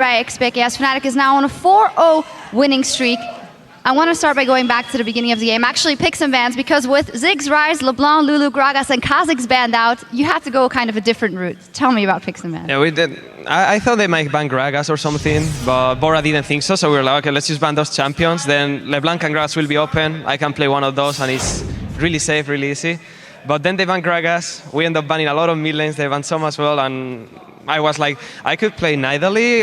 Right, Expect, yes, Fnatic is now on a 4-0 winning streak. I want to start by going back to the beginning of the game. Actually, pick some bans, because with Ziggs, Ryze, LeBlanc, Lulu, Gragas, and Kha'Zix banned out, you had to go kind of a different route. Tell me about pick some bans. Yeah, we did. I thought they might ban Gragas or something, but Bora didn't think so, so we were like, okay, let's just ban those champions. Then LeBlanc and Gragas will be open. I can play one of those, and it's really safe, really easy. But then they banned Gragas. We end up banning a lot of mid lanes. They banned some as well, and I was like, I could play Nidalee,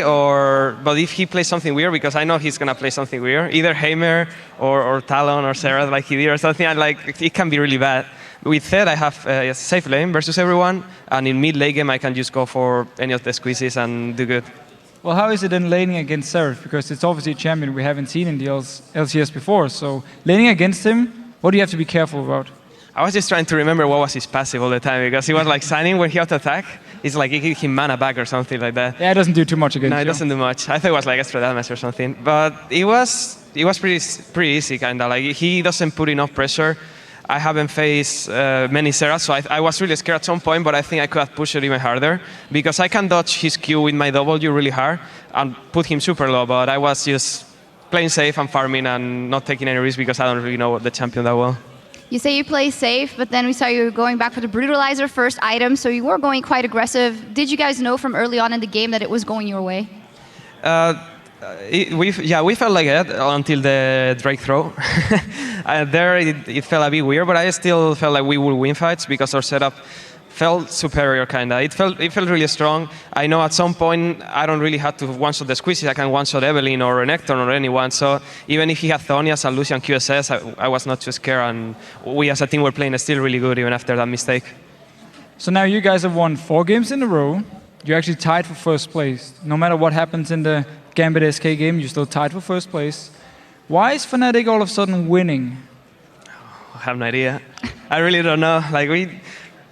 but if he plays something weird, because I know he's gonna play something weird, either Heimer or Talon or Seraph like he did or something, and like it can be really bad. With Zed, I have a safe lane versus everyone, and in mid late game I can just go for any of the squeezes and do good. Well, how is it in laning against Seraph? Because it's obviously a champion we haven't seen in the LCS before. So laning against him, what do you have to be careful about? I was just trying to remember what was his passive all the time, because he was like signing when he auto-attack. It's like he give him mana back or something like that. Yeah, it doesn't do too much against you. No, it doesn't do much. I thought it was like extra damage or something. But it was pretty easy, kind of. Like, he doesn't put enough pressure. I haven't faced many Seraphs, so I was really scared at some point, but I think I could have pushed it even harder, because I can dodge his Q with my W really hard and put him super low, but I was just playing safe and farming and not taking any risk, because I don't really know the champion that well. You say you play safe, but then we saw you were going back for the Brutalizer first item, so you were going quite aggressive. Did you guys know from early on in the game that it was going your way? We felt like it until the Drake throw. There it felt a bit weird, but I still felt like we would win fights, because our setup felt superior, kinda. It felt really strong. I know at some point I don't really have to one-shot the squeezes. I can one-shot Evelyn or Renekton or anyone. So even if he had Thonias and Lucian QSS, I was not too scared. And we as a team were playing still really good even after that mistake. So now you guys have won 4 games in a row. You're actually tied for first place. No matter what happens in the Gambit SK game, you're still tied for first place. Why is Fnatic all of a sudden winning? I have no idea. I really don't know. Like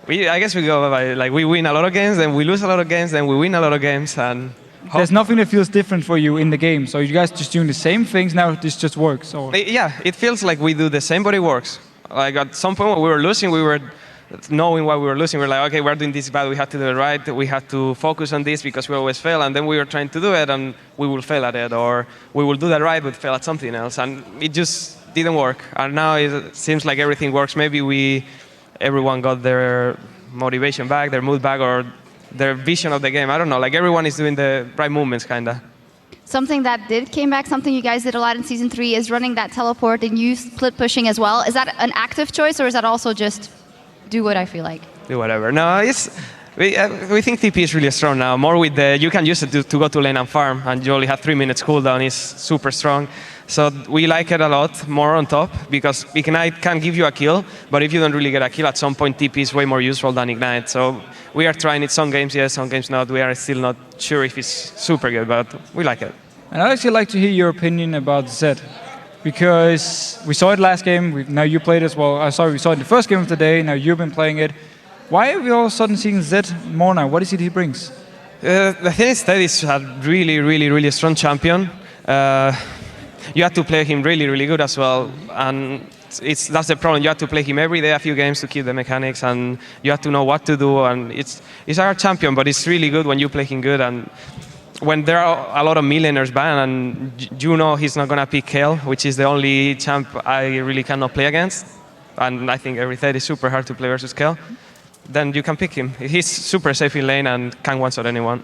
I guess we go by, like, we win a lot of games, then we lose a lot of games, then we win a lot of games, and there's nothing that feels different for you in the game. So you guys just doing the same things now. This just works. Or? Yeah, it feels like we do the same, but it works. Like at some point when we were losing, we were knowing why we were losing. We were like, okay, we're doing this bad. We have to do it right. We have to focus on this, because we always fail. And then we were trying to do it, and we will fail at it, or we will do that right but fail at something else. And it just didn't work. And now it seems like everything works. Maybe everyone got their motivation back, their mood back, or their vision of the game. I don't know, like everyone is doing the right movements, kinda. Something that did came back, something you guys did a lot in Season 3, is running that teleport and you split pushing as well. Is that an active choice, or is that also just do what I feel like? Do whatever. No, we think TP is really strong now. More with you can use it to go to lane and farm, and you only have 3 minutes cooldown. It's super strong. So we like it a lot, more on top, because Ignite can give you a kill, but if you don't really get a kill, at some point TP is way more useful than Ignite. So we are trying it some games, yes, some games not. We are still not sure if it's super good, but we like it. And I'd actually like to hear your opinion about Zed, because we saw it last game, now you played it as well. Sorry, we saw it in the first game of the day, now you've been playing it. Why are we all of a sudden seeing Zed more now? What is it he brings? The thing is, Zed is a really strong champion. You have to play him really good as well, and that's the problem. You have to play him every day, a few games, to keep the mechanics, and you have to know what to do. And it's our champion, but it's really good when you play him good. And when there are a lot of millennials banned, and you know he's not gonna pick Kale, which is the only champ I really cannot play against, and I think every third is super hard to play versus Kale, then you can pick him. He's super safe in lane and can one-shot anyone.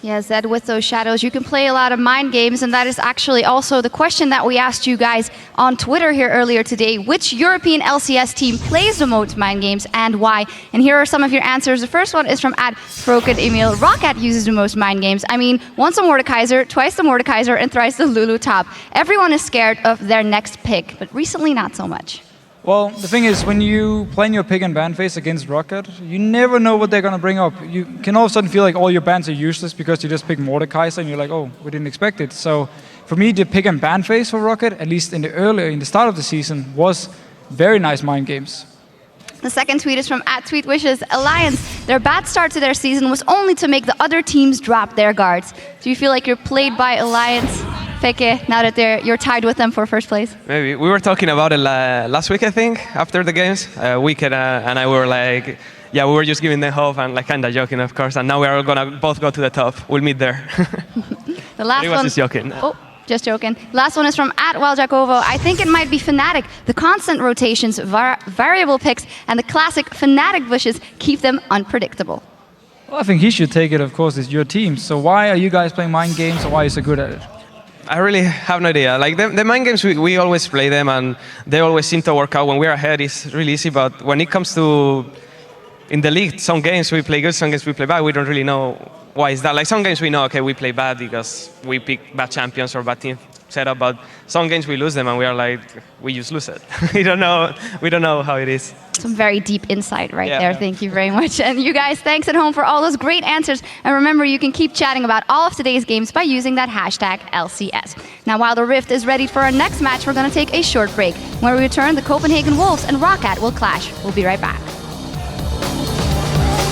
Yeah, Zed, with those shadows, you can play a lot of mind games, and that is actually also the question that we asked you guys on Twitter here earlier today. Which European LCS team plays the most mind games, and why? And here are some of your answers. The first one is from @Froken_Emil. Roccat uses the most mind games. I mean, once a Mordekaiser, twice the Mordekaiser, and thrice the Lulu top. Everyone is scared of their next pick, but recently not so much. Well, the thing is, when you play in your pick and ban phase against Roccat, you never know what they're going to bring up. You can all of a sudden feel like all your bans are useless because you just pick Mordekaiser and you're like, oh, we didn't expect it. So for me, the pick and ban phase for Roccat, at least in the start of the season, was very nice mind games. The second tweet is from @TweetWishes. Alliance, their bad start to their season was only to make the other teams drop their guards. Do you feel like you're played by Alliance, Feke, now that you're tied with them for first place? Maybe. We were talking about it last week, I think, after the games. Wicked and I were like, yeah, we were just giving them hope and like kind of joking, of course. And now we are gonna both go to the top. We'll meet there. The last He was one. just joking. Oh, just joking. Last one is from @WildJacovo. I think it might be Fnatic. The constant rotations, variable picks, and the classic Fnatic bushes keep them unpredictable. Well, I think he should take it, of course, it's your team. So why are you guys playing mind games, or why are you so good at it? I really have no idea. Like the mind games, we always play them, and they always seem to work out. When we're ahead, it's really easy. But when it comes to in the league, some games we play good, some games we play bad. We don't really know why is that. Like some games we know, okay, we play bad because we pick bad champions or bad team setup. But some games we lose them, and we are like, we just lose it. We don't know how it is. Some very deep insight right Yeah. there. Thank you very much. And you guys, thanks at home for all those great answers. And remember, you can keep chatting about all of today's games by using that hashtag LCS. Now, while the Rift is ready for our next match, we're going to take a short break. When we return, the Copenhagen Wolves and Roccat will clash. We'll be right back.